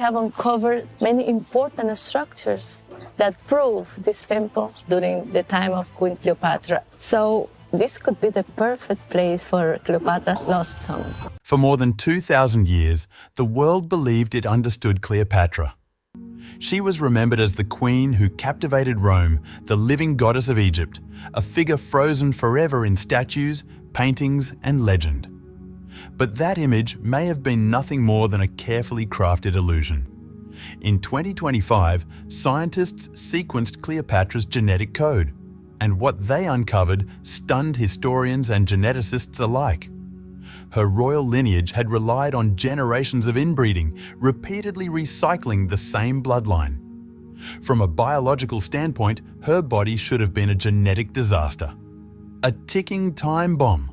have uncovered many important structures that prove this temple during the time of Queen Cleopatra. So this could be the perfect place for Cleopatra's lost tomb. For more than 2,000 years, the world believed it understood Cleopatra. She was remembered as the queen who captivated Rome, the living goddess of Egypt, a figure frozen forever in statues, paintings, and legend. But that image may have been nothing more than a carefully crafted illusion. In 2025, scientists sequenced Cleopatra's genetic code, and what they uncovered stunned historians and geneticists alike. Her royal lineage had relied on generations of inbreeding, repeatedly recycling the same bloodline. From a biological standpoint, her body should have been a genetic disaster. A ticking time bomb.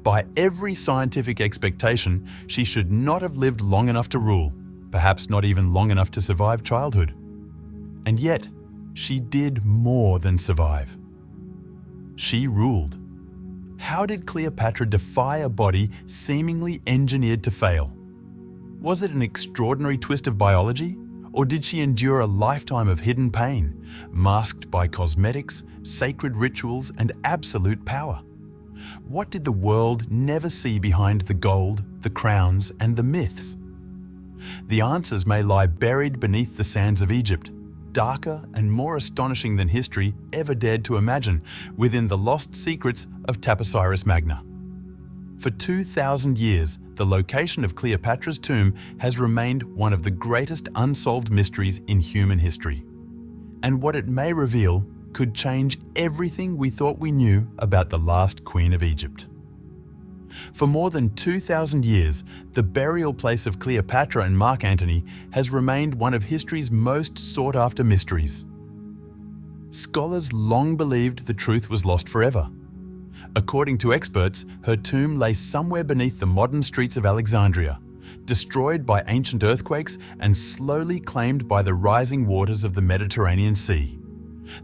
By every scientific expectation, she should not have lived long enough to rule, perhaps not even long enough to survive childhood. And yet, she did more than survive. She ruled. How did Cleopatra defy a body seemingly engineered to fail? Was it an extraordinary twist of biology? Or did she endure a lifetime of hidden pain, masked by cosmetics, sacred rituals, and absolute power? What did the world never see behind the gold, the crowns, and the myths? The answers may lie buried beneath the sands of Egypt, darker and more astonishing than history ever dared to imagine, within the lost secrets of Taposiris Magna. For 2,000 years, the location of Cleopatra's tomb has remained one of the greatest unsolved mysteries in human history. And what it may reveal could change everything we thought we knew about the last queen of Egypt. For more than 2,000 years, the burial place of Cleopatra and Mark Antony has remained one of history's most sought-after mysteries. Scholars long believed the truth was lost forever. According to experts, her tomb lay somewhere beneath the modern streets of Alexandria, destroyed by ancient earthquakes and slowly claimed by the rising waters of the Mediterranean Sea.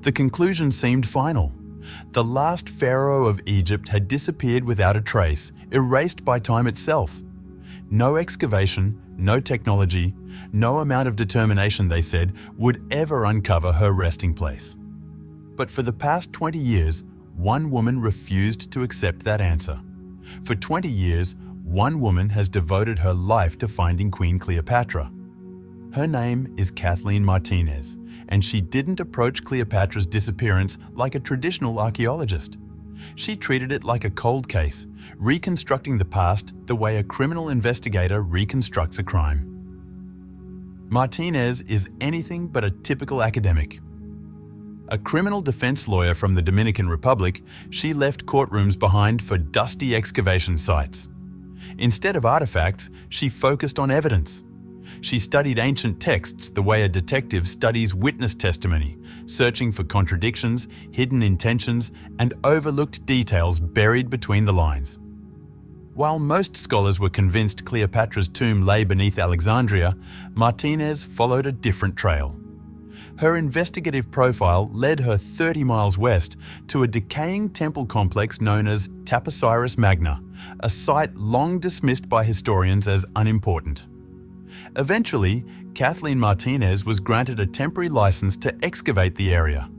The conclusion seemed final. The last pharaoh of Egypt had disappeared without a trace, erased by time itself. No excavation, no technology, no amount of determination, they said, would ever uncover her resting place. But for the past 20 years, one woman refused to accept that answer. For 20 years, one woman has devoted her life to finding Queen Cleopatra. Her name is Kathleen Martinez, and she didn't approach Cleopatra's disappearance like a traditional archaeologist. She treated it like a cold case, reconstructing the past the way a criminal investigator reconstructs a crime. Martinez is anything but a typical academic. A criminal defense lawyer from the Dominican Republic, she left courtrooms behind for dusty excavation sites. Instead of artifacts, she focused on evidence. She studied ancient texts the way a detective studies witness testimony, searching for contradictions, hidden intentions, and overlooked details buried between the lines. While most scholars were convinced Cleopatra's tomb lay beneath Alexandria, Martinez followed a different trail. Her investigative profile led her 30 miles west to a decaying temple complex known as Taposiris Magna, a site long dismissed by historians as unimportant. Eventually, Kathleen Martinez was granted a temporary license to excavate the area.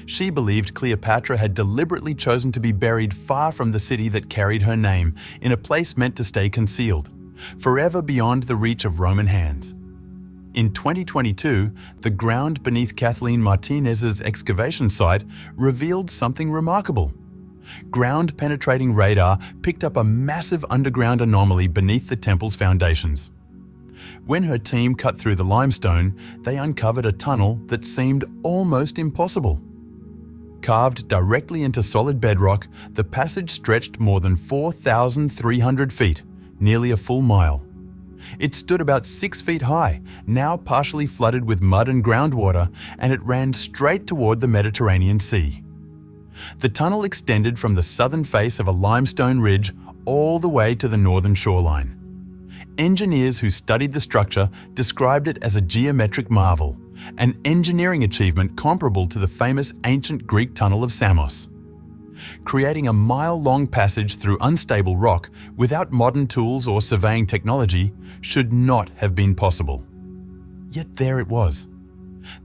She believed Cleopatra had deliberately chosen to be buried far from the city that carried her name, in a place meant to stay concealed, forever beyond the reach of Roman hands. In 2022, the ground beneath Kathleen Martinez's excavation site revealed something remarkable. Ground-penetrating radar picked up a massive underground anomaly beneath the temple's foundations. When her team cut through the limestone, they uncovered a tunnel that seemed almost impossible. Carved directly into solid bedrock, the passage stretched more than 4,300 feet, nearly a full mile. It stood about 6 feet high, now partially flooded with mud and groundwater, and it ran straight toward the Mediterranean Sea. The tunnel extended from the southern face of a limestone ridge all the way to the northern shoreline. Engineers who studied the structure described it as a geometric marvel, an engineering achievement comparable to the famous ancient Greek tunnel of Samos. Creating a mile-long passage through unstable rock without modern tools or surveying technology should not have been possible. Yet there it was.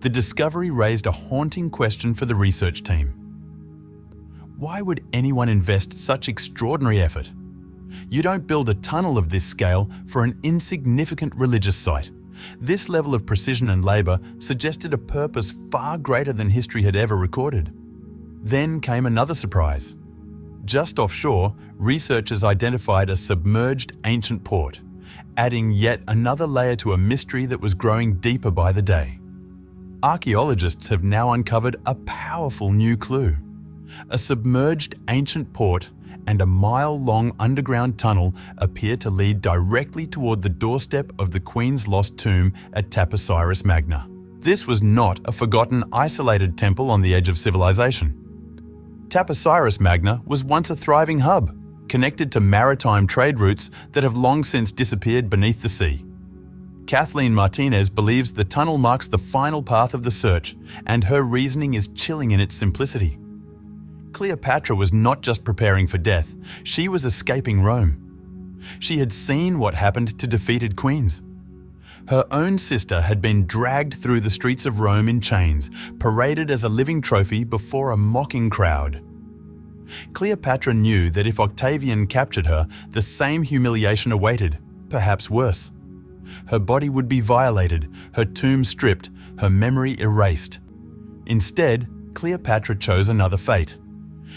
The discovery raised a haunting question for the research team. Why would anyone invest such extraordinary effort? You don't build a tunnel of this scale for an insignificant religious site. This level of precision and labor suggested a purpose far greater than history had ever recorded. Then came another surprise. Just offshore, researchers identified a submerged ancient port, adding yet another layer to a mystery that was growing deeper by the day. Archaeologists have now uncovered a powerful new clue. A submerged ancient port and a mile-long underground tunnel appear to lead directly toward the doorstep of the Queen's lost tomb at Taposiris Magna. This was not a forgotten, isolated temple on the edge of civilization. Taposiris Magna was once a thriving hub, connected to maritime trade routes that have long since disappeared beneath the sea. Kathleen Martinez believes the tunnel marks the final path of the search, and her reasoning is chilling in its simplicity. Cleopatra was not just preparing for death, she was escaping Rome. She had seen what happened to defeated queens. Her own sister had been dragged through the streets of Rome in chains, paraded as a living trophy before a mocking crowd. Cleopatra knew that if Octavian captured her, the same humiliation awaited, perhaps worse. Her body would be violated, her tomb stripped, her memory erased. Instead, Cleopatra chose another fate.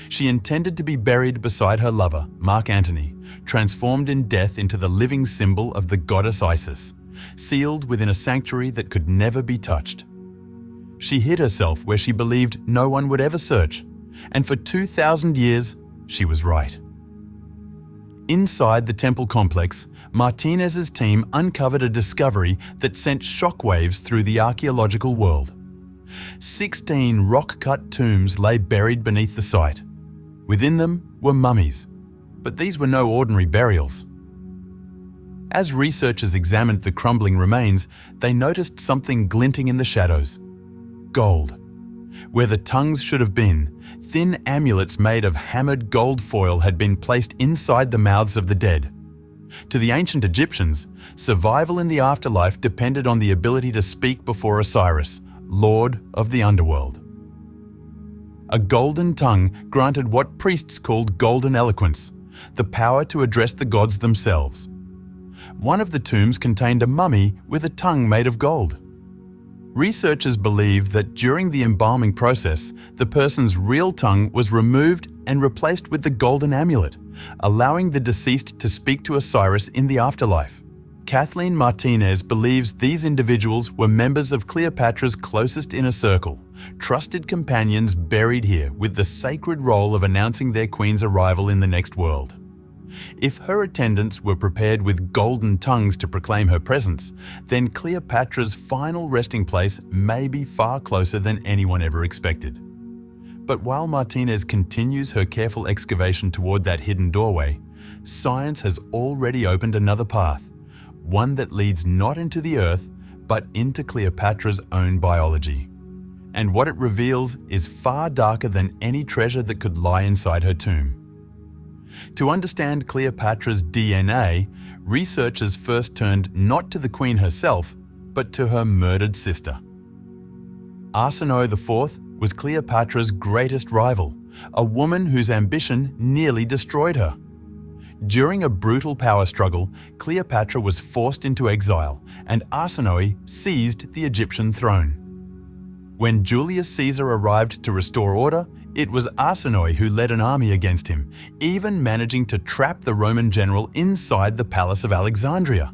She intended to be buried beside her lover, Mark Antony, transformed in death into the living symbol of the goddess Isis, sealed within a sanctuary that could never be touched. She hid herself where she believed no one would ever search, and for 2,000 years, she was right. Inside the temple complex, Martinez's team uncovered a discovery that sent shockwaves through the archaeological world. 16 rock-cut tombs lay buried beneath the site. Within them were mummies, but these were no ordinary burials. As researchers examined the crumbling remains, they noticed something glinting in the shadows. Gold. Where the tongues should have been, thin amulets made of hammered gold foil had been placed inside the mouths of the dead. To the ancient Egyptians, survival in the afterlife depended on the ability to speak before Osiris, Lord of the underworld. A golden tongue granted what priests called golden eloquence, the power to address the gods themselves. One of the tombs contained a mummy with a tongue made of gold. Researchers believe that during the embalming process, the person's real tongue was removed and replaced with the golden amulet, allowing the deceased to speak to Osiris in the afterlife. Kathleen Martinez believes these individuals were members of Cleopatra's closest inner circle, trusted companions buried here with the sacred role of announcing their queen's arrival in the next world. If her attendants were prepared with golden tongues to proclaim her presence, then Cleopatra's final resting place may be far closer than anyone ever expected. But while Martinez continues her careful excavation toward that hidden doorway, science has already opened another path, one that leads not into the earth, but into Cleopatra's own biology. And what it reveals is far darker than any treasure that could lie inside her tomb. To understand Cleopatra's DNA, researchers first turned not to the queen herself, but to her murdered sister. Arsinoe IV was Cleopatra's greatest rival, a woman whose ambition nearly destroyed her. During a brutal power struggle, Cleopatra was forced into exile, and Arsinoe seized the Egyptian throne. When Julius Caesar arrived to restore order, it was Arsinoe who led an army against him, even managing to trap the Roman general inside the palace of Alexandria.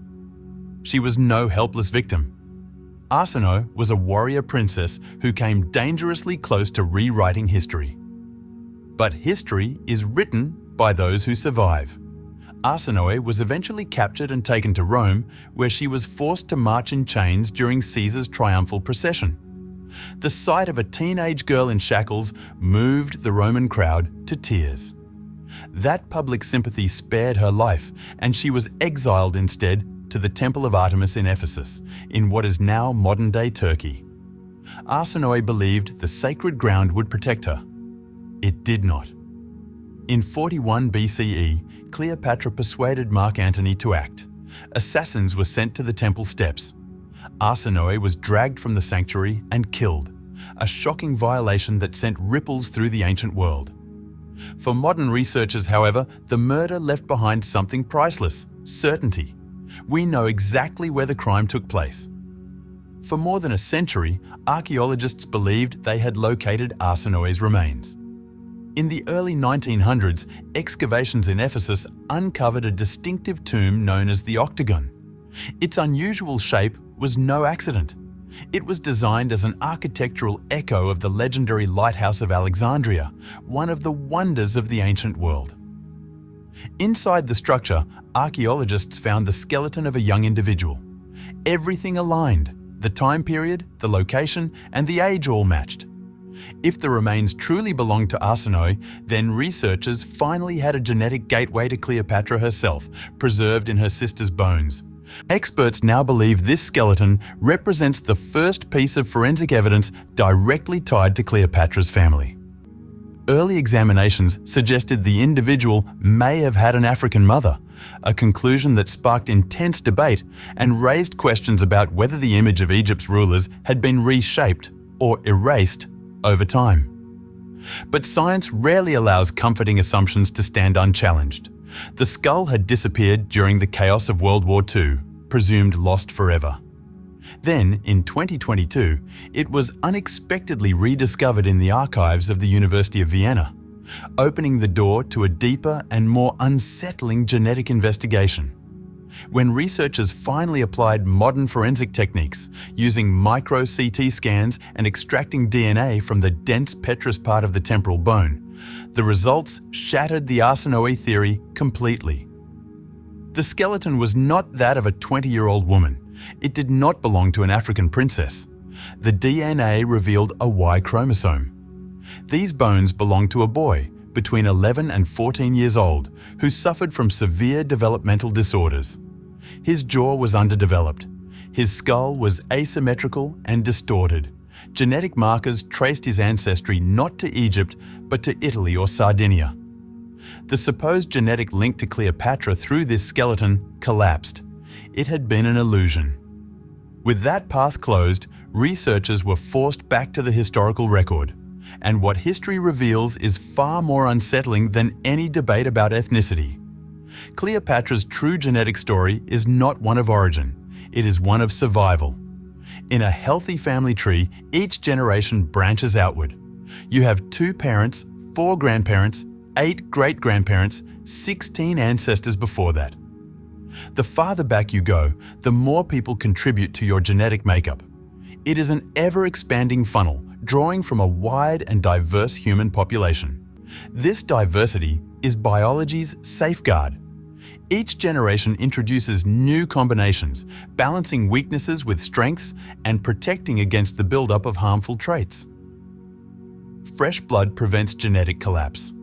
She was no helpless victim. Arsinoe was a warrior princess who came dangerously close to rewriting history. But history is written by those who survive. Arsinoe was eventually captured and taken to Rome, where she was forced to march in chains during Caesar's triumphal procession. The sight of a teenage girl in shackles moved the Roman crowd to tears. That public sympathy spared her life, and she was exiled instead to the Temple of Artemis in Ephesus, in what is now modern-day Turkey. Arsinoe believed the sacred ground would protect her. It did not. In 41 BCE, Cleopatra persuaded Mark Antony to act. Assassins were sent to the temple steps. Arsinoe was dragged from the sanctuary and killed, a shocking violation that sent ripples through the ancient world. For modern researchers, however, the murder left behind something priceless: certainty. We know exactly where the crime took place. For more than a century, archaeologists believed they had located Arsinoe's remains. In the early 1900s, excavations in Ephesus uncovered a distinctive tomb known as the Octagon. Its unusual shape was no accident. It was designed as an architectural echo of the legendary Lighthouse of Alexandria, one of the wonders of the ancient world. Inside the structure, archaeologists found the skeleton of a young individual. Everything aligned: the time period, the location, and the age all matched. If the remains truly belonged to Arsinoe, then researchers finally had a genetic gateway to Cleopatra herself, preserved in her sister's bones. Experts now believe this skeleton represents the first piece of forensic evidence directly tied to Cleopatra's family. Early examinations suggested the individual may have had an African mother, a conclusion that sparked intense debate and raised questions about whether the image of Egypt's rulers had been reshaped or erased over time. But science rarely allows comforting assumptions to stand unchallenged. The skull had disappeared during the chaos of World War II, presumed lost forever. Then, in 2022, it was unexpectedly rediscovered in the archives of the University of Vienna, opening the door to a deeper and more unsettling genetic investigation. When researchers finally applied modern forensic techniques, using micro-CT scans and extracting DNA from the dense petrous part of the temporal bone, the results shattered the Arsinoe theory completely. The skeleton was not that of a 20-year-old woman. It did not belong to an African princess. The DNA revealed a Y chromosome. These bones belonged to a boy between 11 and 14 years old who suffered from severe developmental disorders. His jaw was underdeveloped. His skull was asymmetrical and distorted. Genetic markers traced his ancestry not to Egypt, but to Italy or Sardinia. The supposed genetic link to Cleopatra through this skeleton collapsed. It had been an illusion. With that path closed, researchers were forced back to the historical record. And what history reveals is far more unsettling than any debate about ethnicity. Cleopatra's true genetic story is not one of origin. It is one of survival. In a healthy family tree, each generation branches outward. You have 2 parents, 4 grandparents, 8 great-grandparents, 16 ancestors before that. The farther back you go, the more people contribute to your genetic makeup. It is an ever-expanding funnel, drawing from a wide and diverse human population. This diversity is biology's safeguard. Each generation introduces new combinations, balancing weaknesses with strengths and protecting against the buildup of harmful traits. Fresh blood prevents genetic collapse.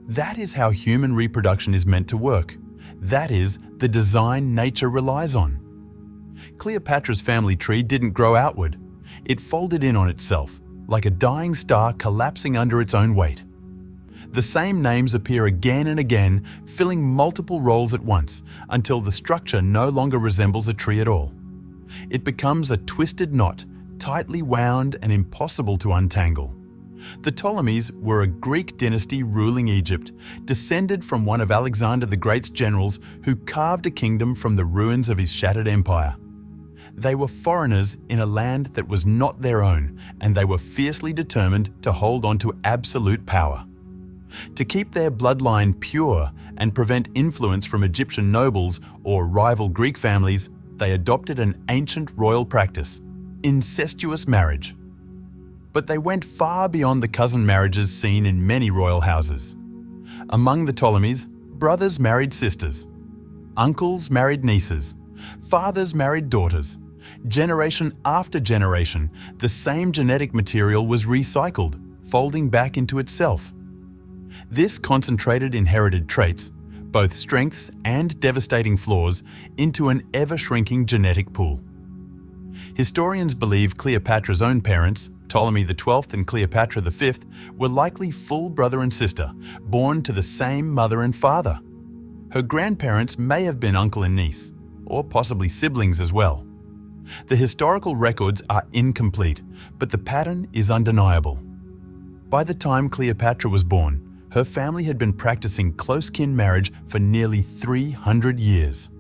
That is how human reproduction is meant to work. That is the design nature relies on. Cleopatra's family tree didn't grow outward. It folded in on itself, like a dying star collapsing under its own weight. The same names appear again and again, filling multiple roles at once, until the structure no longer resembles a tree at all. It becomes a twisted knot, tightly wound and impossible to untangle. The Ptolemies were a Greek dynasty ruling Egypt, descended from one of Alexander the Great's generals who carved a kingdom from the ruins of his shattered empire. They were foreigners in a land that was not their own, and they were fiercely determined to hold on to absolute power. To keep their bloodline pure and prevent influence from Egyptian nobles or rival Greek families, they adopted an ancient royal practice: incestuous marriage. But they went far beyond the cousin marriages seen in many royal houses. Among the Ptolemies, brothers married sisters, uncles married nieces, fathers married daughters. Generation after generation, the same genetic material was recycled, folding back into itself. This concentrated inherited traits, both strengths and devastating flaws, into an ever-shrinking genetic pool. Historians believe Cleopatra's own parents, Ptolemy XII and Cleopatra V, were likely full brother and sister, born to the same mother and father. Her grandparents may have been uncle and niece, or possibly siblings as well. The historical records are incomplete, but the pattern is undeniable. By the time Cleopatra was born, her family had been practicing close-kin marriage for nearly 300 years.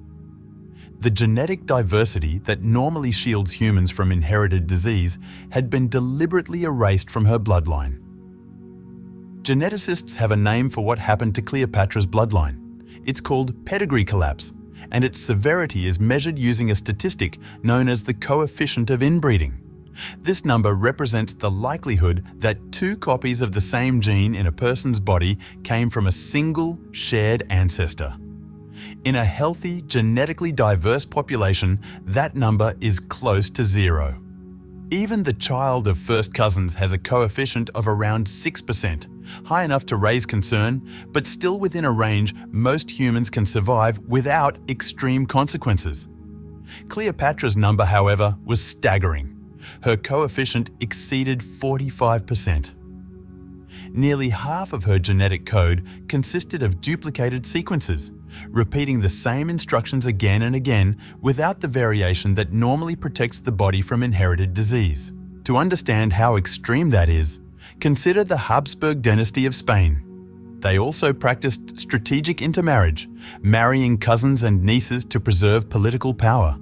The genetic diversity that normally shields humans from inherited disease had been deliberately erased from her bloodline. Geneticists have a name for what happened to Cleopatra's bloodline. It's called pedigree collapse, and its severity is measured using a statistic known as the coefficient of inbreeding. This number represents the likelihood that two copies of the same gene in a person's body came from a single shared ancestor. In a healthy, genetically diverse population, that number is close to 0. Even the child of first cousins has a coefficient of around 6%, high enough to raise concern, but still within a range most humans can survive without extreme consequences. Cleopatra's number, however, was staggering. Her coefficient exceeded 45%. Nearly half of her genetic code consisted of duplicated sequences, repeating the same instructions again and again without the variation that normally protects the body from inherited disease. To understand how extreme that is, consider the Habsburg dynasty of Spain. They also practiced strategic intermarriage, marrying cousins and nieces to preserve political power.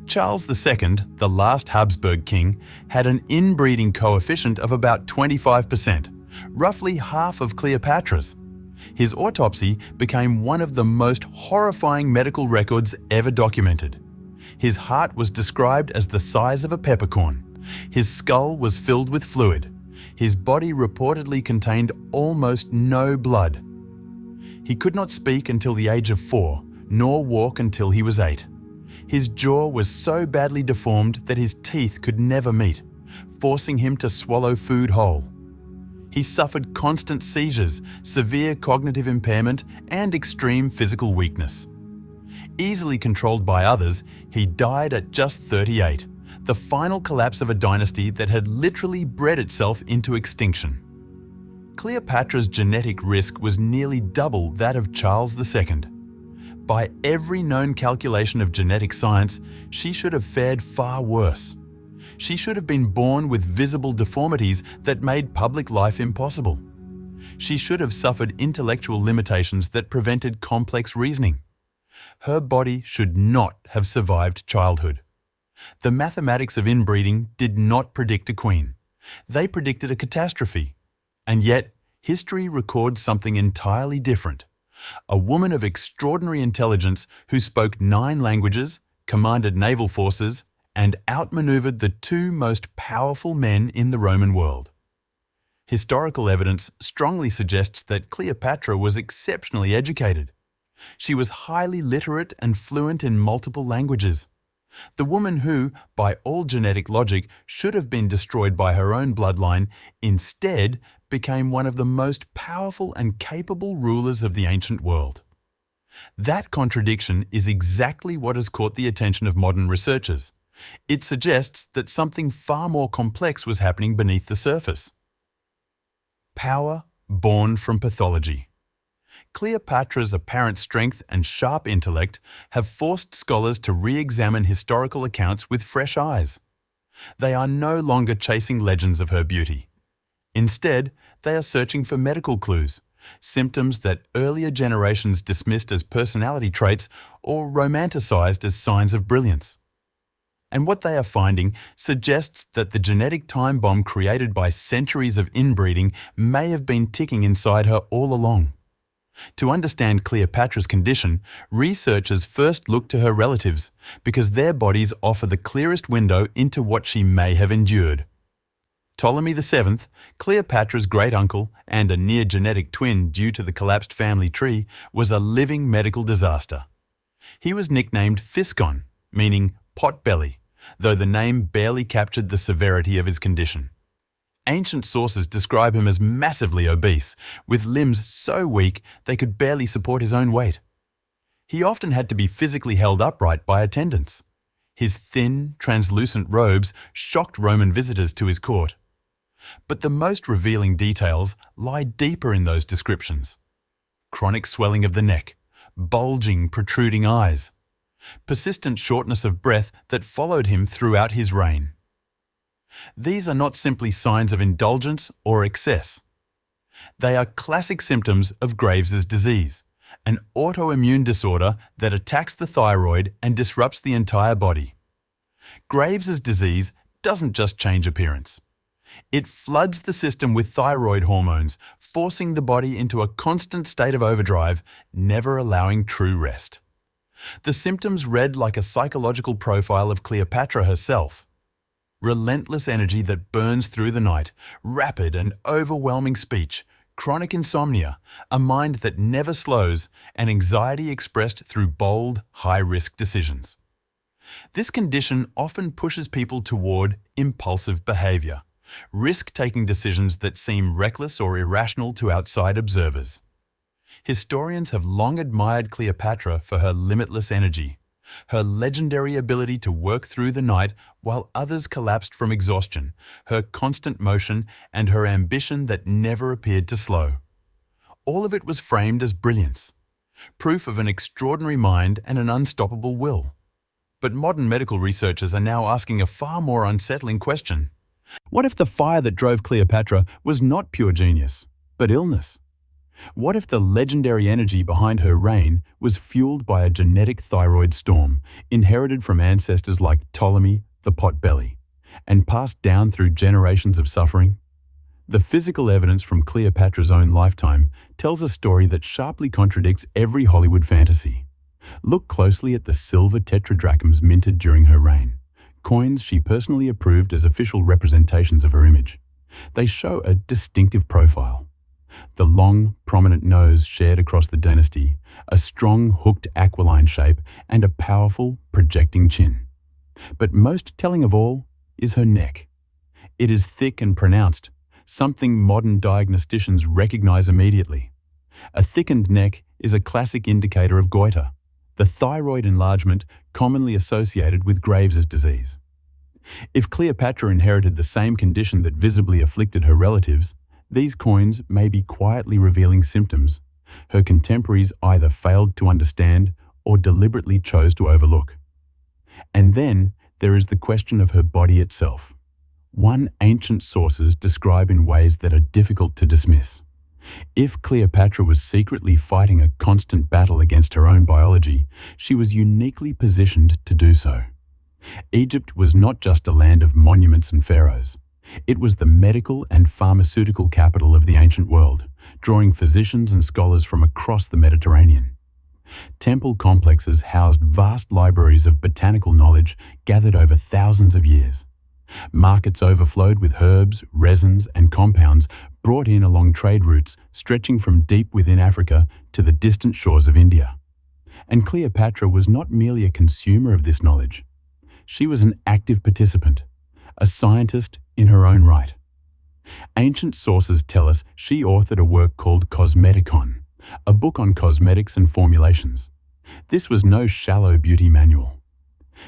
Charles II, the last Habsburg king, had an inbreeding coefficient of about 25%, roughly half of Cleopatra's. His autopsy became one of the most horrifying medical records ever documented. His heart was described as the size of a peppercorn. His skull was filled with fluid. His body reportedly contained almost no blood. He could not speak until the age of 4, nor walk until he was 8. His jaw was so badly deformed that his teeth could never meet, forcing him to swallow food whole. He suffered constant seizures, severe cognitive impairment, and extreme physical weakness. Easily controlled by others, he died at just 38, the final collapse of a dynasty that had literally bred itself into extinction. Cleopatra's genetic risk was nearly double that of Charles II. By every known calculation of genetic science, she should have fared far worse. She should have been born with visible deformities that made public life impossible. She should have suffered intellectual limitations that prevented complex reasoning. Her body should not have survived childhood. The mathematics of inbreeding did not predict a queen. They predicted a catastrophe. And yet, history records something entirely different. A woman of extraordinary intelligence who spoke 9 languages, commanded naval forces, and outmaneuvered the 2 most powerful men in the Roman world. Historical evidence strongly suggests that Cleopatra was exceptionally educated. She was highly literate and fluent in multiple languages. The woman who, by all genetic logic, should have been destroyed by her own bloodline, instead became one of the most powerful and capable rulers of the ancient world. That contradiction is exactly what has caught the attention of modern researchers. It suggests that something far more complex was happening beneath the surface. Power born from pathology. Cleopatra's apparent strength and sharp intellect have forced scholars to re-examine historical accounts with fresh eyes. They are no longer chasing legends of her beauty. Instead, they are searching for medical clues, symptoms that earlier generations dismissed as personality traits or romanticized as signs of brilliance. And what they are finding suggests that the genetic time bomb created by centuries of inbreeding may have been ticking inside her all along. To understand Cleopatra's condition, researchers first looked to her relatives because their bodies offer the clearest window into what she may have endured. Ptolemy VII, Cleopatra's great-uncle and a near-genetic twin due to the collapsed family tree, was a living medical disaster. He was nicknamed Physcon, meaning pot-belly, though the name barely captured the severity of his condition. Ancient sources describe him as massively obese, with limbs so weak they could barely support his own weight. He often had to be physically held upright by attendants. His thin, translucent robes shocked Roman visitors to his court. But the most revealing details lie deeper in those descriptions. Chronic swelling of the neck, bulging, protruding eyes. persistent shortness of breath that followed him throughout his reign. These are not simply signs of indulgence or excess. They are classic symptoms of Graves's disease, an autoimmune disorder that attacks the thyroid and disrupts the entire body. Graves's disease doesn't just change appearance. It floods the system with thyroid hormones, forcing the body into a constant state of overdrive, never allowing true rest. The symptoms read like a psychological profile of Cleopatra herself. Relentless energy that burns through the night, rapid and overwhelming speech, chronic insomnia, a mind that never slows, and anxiety expressed through bold, high-risk decisions. This condition often pushes people toward impulsive behavior, risk-taking decisions that seem reckless or irrational to outside observers. Historians have long admired Cleopatra for her limitless energy, her legendary ability to work through the night while others collapsed from exhaustion, her constant motion, and her ambition that never appeared to slow. All of it was framed as brilliance, proof of an extraordinary mind and an unstoppable will. But modern medical researchers are now asking a far more unsettling question. What if the fire that drove Cleopatra was not pure genius, but illness? What if the legendary energy behind her reign was fueled by a genetic thyroid storm, inherited from ancestors like Ptolemy, the potbelly, and passed down through generations of suffering? The physical evidence from Cleopatra's own lifetime tells a story that sharply contradicts every Hollywood fantasy. Look closely at the silver tetradrachms minted during her reign, coins she personally approved as official representations of her image. They show a distinctive profile. The long, prominent nose shared across the dynasty, a strong, hooked aquiline shape, and a powerful, projecting chin. But most telling of all is her neck. It is thick and pronounced, something modern diagnosticians recognize immediately. A thickened neck is a classic indicator of goiter, the thyroid enlargement commonly associated with Graves's disease. If Cleopatra inherited the same condition that visibly afflicted her relatives, these coins may be quietly revealing symptoms her contemporaries either failed to understand or deliberately chose to overlook. And then there is the question of her body itself, one ancient sources describe in ways that are difficult to dismiss. If Cleopatra was secretly fighting a constant battle against her own biology, she was uniquely positioned to do so. Egypt was not just a land of monuments and pharaohs. It was the medical and pharmaceutical capital of the ancient world, drawing physicians and scholars from across the Mediterranean. Temple complexes housed vast libraries of botanical knowledge gathered over thousands of years. Markets overflowed with herbs, resins, and compounds brought in along trade routes stretching from deep within Africa to the distant shores of India. And Cleopatra was not merely a consumer of this knowledge. She was an active participant, a scientist in her own right. Ancient sources tell us she authored a work called Cosmeticon, a book on cosmetics and formulations. This was no shallow beauty manual.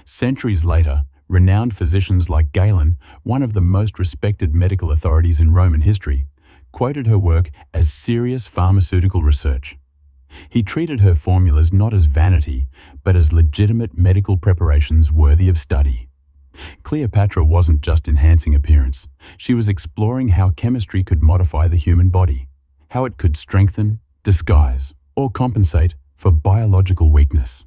Centuries later, renowned physicians like Galen, one of the most respected medical authorities in Roman history, quoted her work as serious pharmaceutical research. He treated her formulas not as vanity, but as legitimate medical preparations worthy of study. Cleopatra wasn't just enhancing appearance. She was exploring how chemistry could modify the human body, how it could strengthen, disguise, or compensate for biological weakness.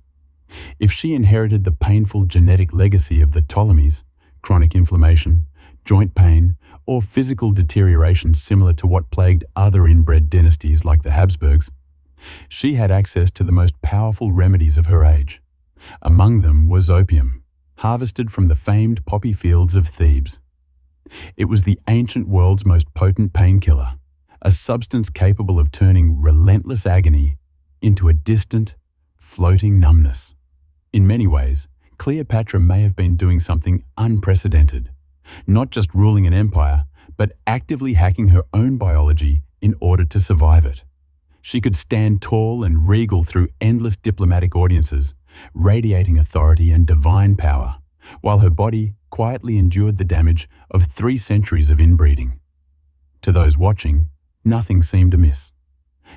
If she inherited the painful genetic legacy of the Ptolemies, chronic inflammation, joint pain, or physical deterioration similar to what plagued other inbred dynasties like the Habsburgs, she had access to the most powerful remedies of her age. Among them was opium, harvested from the famed poppy fields of Thebes. It was the ancient world's most potent painkiller, a substance capable of turning relentless agony into a distant, floating numbness. In many ways, Cleopatra may have been doing something unprecedented, not just ruling an empire, but actively hacking her own biology in order to survive it. She could stand tall and regal through endless diplomatic audiences, radiating authority and divine power, while her body quietly endured the damage of 3 centuries of inbreeding. To those watching, nothing seemed amiss.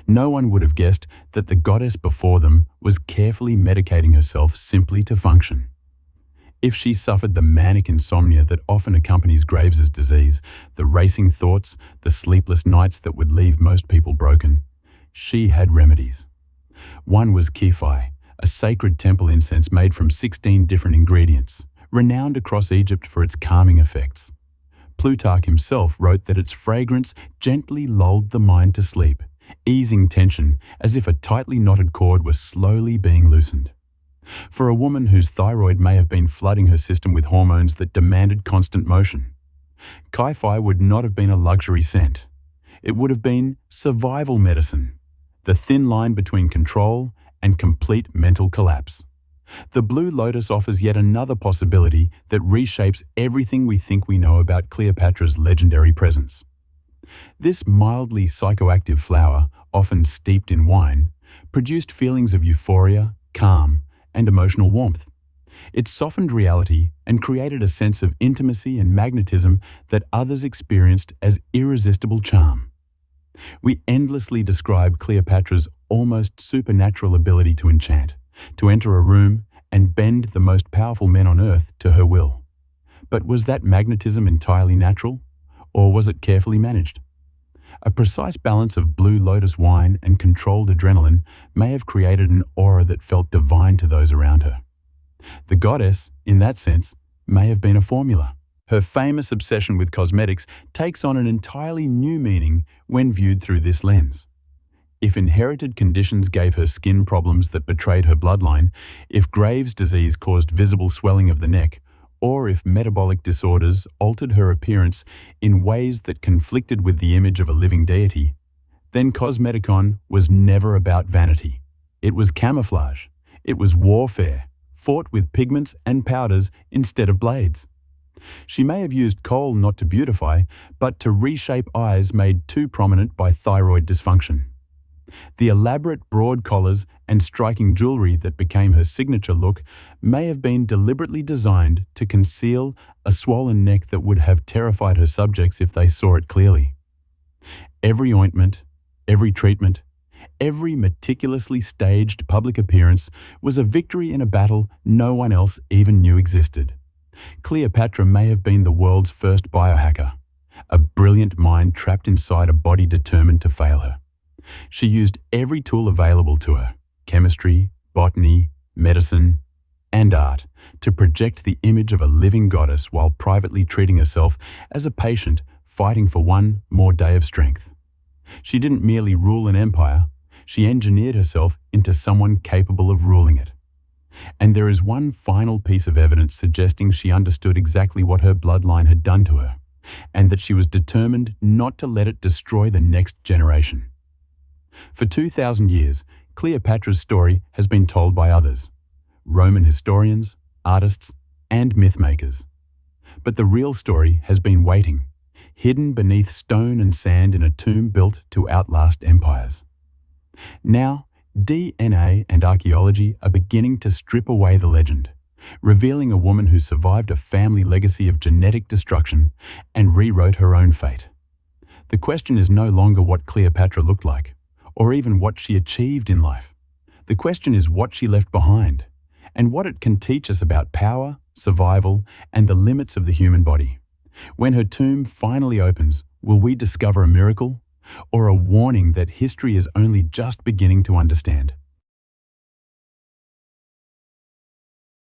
No one would have guessed that the goddess before them was carefully medicating herself simply to function. If she suffered the manic insomnia that often accompanies Graves' disease, the racing thoughts, the sleepless nights that would leave most people broken, she had remedies. One was Kefi, a sacred temple incense made from 16 different ingredients, renowned across Egypt for its calming effects. Plutarch himself wrote that its fragrance gently lulled the mind to sleep, easing tension as if a tightly knotted cord were slowly being loosened. For a woman whose thyroid may have been flooding her system with hormones that demanded constant motion, Kefi would not have been a luxury scent. It would have been survival medicine, the thin line between control and complete mental collapse. The Blue Lotus offers yet another possibility that reshapes everything we think we know about Cleopatra's legendary presence. This mildly psychoactive flower, often steeped in wine, produced feelings of euphoria, calm, and emotional warmth. It softened reality and created a sense of intimacy and magnetism that others experienced as irresistible charm. We endlessly describe Cleopatra's almost supernatural ability to enchant, to enter a room and bend the most powerful men on earth to her will. But was that magnetism entirely natural, or was it carefully managed? A precise balance of Blue Lotus wine and controlled adrenaline may have created an aura that felt divine to those around her. The goddess, in that sense, may have been a formula. Her famous obsession with cosmetics takes on an entirely new meaning when viewed through this lens. If inherited conditions gave her skin problems that betrayed her bloodline, if Graves' disease caused visible swelling of the neck, or if metabolic disorders altered her appearance in ways that conflicted with the image of a living deity, then Cosmeticon was never about vanity. It was camouflage. It was warfare, fought with pigments and powders instead of blades. She may have used kohl not to beautify, but to reshape eyes made too prominent by thyroid dysfunction. The elaborate broad collars and striking jewelry that became her signature look may have been deliberately designed to conceal a swollen neck that would have terrified her subjects if they saw it clearly. Every ointment, every treatment, every meticulously staged public appearance was a victory in a battle no one else even knew existed. Cleopatra may have been the world's first biohacker, a brilliant mind trapped inside a body determined to fail her. She used every tool available to her, chemistry, botany, medicine, and art, to project the image of a living goddess while privately treating herself as a patient fighting for one more day of strength. She didn't merely rule an empire, she engineered herself into someone capable of ruling it. And there is one final piece of evidence suggesting she understood exactly what her bloodline had done to her, and that she was determined not to let it destroy the next generation. For 2,000 years, Cleopatra's story has been told by others, Roman historians, artists, and mythmakers. But the real story has been waiting, hidden beneath stone and sand in a tomb built to outlast empires. Now, DNA and archaeology are beginning to strip away the legend, revealing a woman who survived a family legacy of genetic destruction and rewrote her own fate. The question is no longer what Cleopatra looked like, or even what she achieved in life. The question is what she left behind, and what it can teach us about power, survival, and the limits of the human body. When her tomb finally opens, will we discover a miracle, or a warning that history is only just beginning to understand?